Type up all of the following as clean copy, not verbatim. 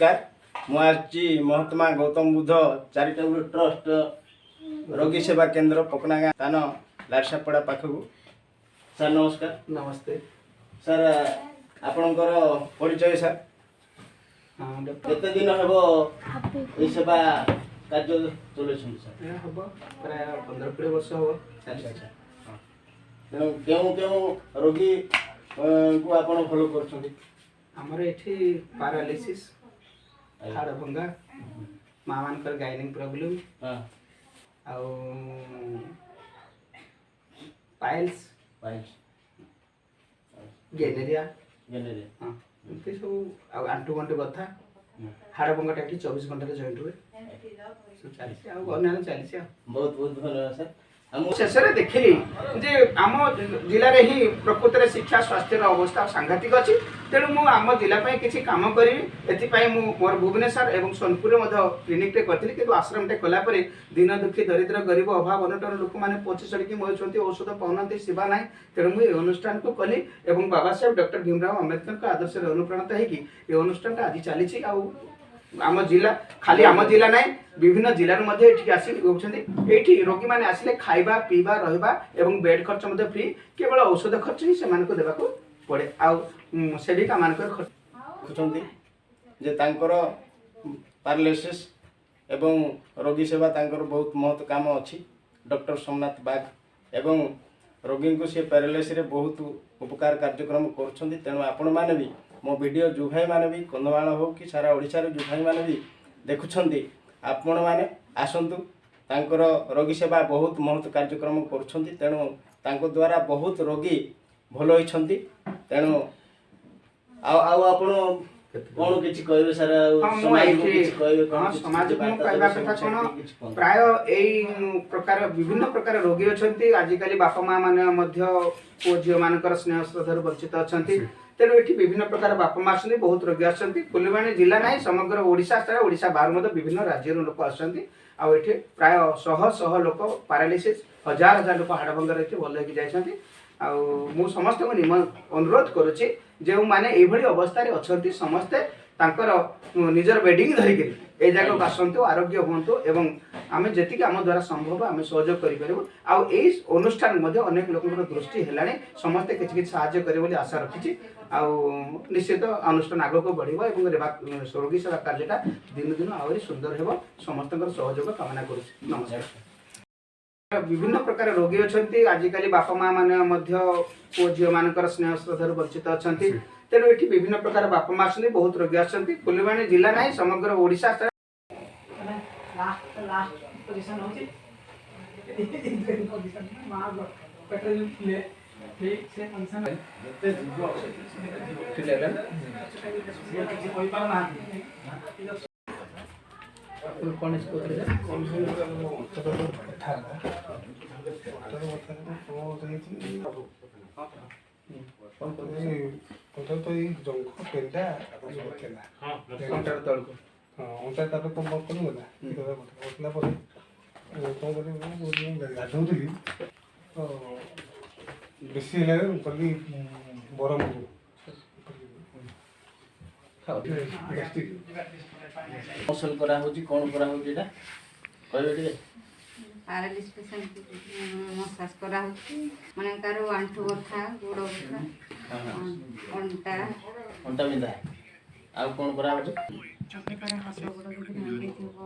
नमस्कार मुझे Mahatma Gautam Buddha charitable trust रोगी सेवा केंद्र पकनागा स्थान लारसापड़ा पाखक सर नमस्कार। नमस्ते सर आपणकर परिचय सर हाँ केते दिन हेबो ए सेवा कार्य चले सर हम प्राय 15-20 वर्ष हम। अच्छा अच्छा तेणु केउं केउं रोगी को आपण फॉलो करछथि आमर एठी पैरालिसिस हाड़ भंगा माँ मानकर गाइनिंग प्रॉब्लम हां आउ पाइल्स पाइल्स गेनेरिया गेनेरे हाँ एमती सब आउ आंटू गंटू बथा हाड़ भंगाटा एठी 24 घंटा जॉइंट हुए सब चलछि आउ अन्य चलछि बहुत बहुत धन्यवाद सर। शेष में देखिली जे आम जिले में ही प्रकृत में शिक्षा स्वास्थ्य अवस्था सांघातिक अच्छी तेणु मु आम जिला किसी काम करी एपाई मोर भुवनेश्वर एवं सोनपुर क्लिनिक टे करी कि आश्रम टे कलापर दिन दुखी दरिद्र गरीब अभाव अनटन लोक मैंने पची सड़क मरुँच औषध पाऊना सेवा ना तेणु मुझे अनुष्ठान को कली और बाबा साहेब डॉक्टर भीमराव अम्बेडकर आदर्श अनुप्राणित होगी अनुष्ठान आज चली आम जिला खाली आम जिला ना विभिन्न जिलार आसी रोगी मैंने आसिले खाइबा पीवा रहिबा एवं बेड खर्च फ्री केवल औषध खर्च ही से देवा पड़े आउ सेविका मानकर खुचंती जे तांकर पैरालिसिस एवं रोगी सेवा तांकर बहुत महत्व काम अच्छी डॉक्टर सोमनाथ बाग एवं रोगी को सी पैरालिसिस रे बहुत उपकार कार्यक्रम कर तेणु आपण मैंने भी मो वीडियो जो भाई मैंने भी कंधमाल हो कि सारा ओडिशा जो भाई मैंने भी देखुंट आपण मैंने आसतु तांकर रोगी सेवा बहुत महत्व कार्यक्रम कर तेणु तांको द्वारा बहुत रोगी भल होती तेणु आपण कौन किसी कहबे सर समाज को कहबा कथा कोन प्राय एई प्रकार विभिन्न प्रकार रोगी अछंती आजिकली बापा माँ माने मध्य पो झियो मानकर स्नेह श्रद्धार वंचित अछंती तेणु ये विभिन्न प्रकार बापा माँ आसती बहुत रोगी आसती फुलवाणी जिला ना समग्र ओडिशा सारा ओडिशा बाहर विभिन्न राज्य लोक आसती आउ ये प्राय शह शह लोक पैरालिसिस हजार हजार लोक हाड़भंगार भल होगी जाइछंती आउ समस्त को अनुरोध करुच्ची जो मैंने ये अवस्था अच्छा समस्ते तांकर निजर बेडिंग धरिक ए जगह आसतु आरोग्य हूँ एवं आम जी आम द्वारा संभव आम सहयोग करूँ अनुष्ठान अनेक लोक दृष्टि है समस्ते किसी साहाय्य करे आशा रखी निश्चित अनुष्ठान आग को बढ़ रोगी सेवा कार्यटा दिन दिन आहरी सुंदर हो समस्त सहयोग कामना करुच्ची। नमस्कार। विभिन्न प्रकार रोगी अछंती आजिकली बापा माँ माने मध्य पो झियो मानकर स्नेह श्रद्धार वंचित अछंती तेणु ये विभिन्न प्रकार बापा माँ आसती बहुत रोगी आसती फुलवाणी जिला ना समग्र ओडिशा गाधौली बेसी कली बरम मसल करा होची कोन करा होची एटा कहबे टिके पैरालिसिस पेशेंट मसाज करा होची माने कार आंठू बथा गोड़ बथा अंटा अंटा बिंदा आ कोन करा होची चके करे हाथ गोड़ को भांगी थीबो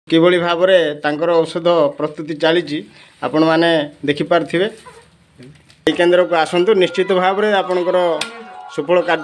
किभली भाव में तांकर औषध प्रस्तुति चली आपण मैंने देखिपारे केंद्र को आसतु निश्चित भाव में आपणकर सुफल कार्य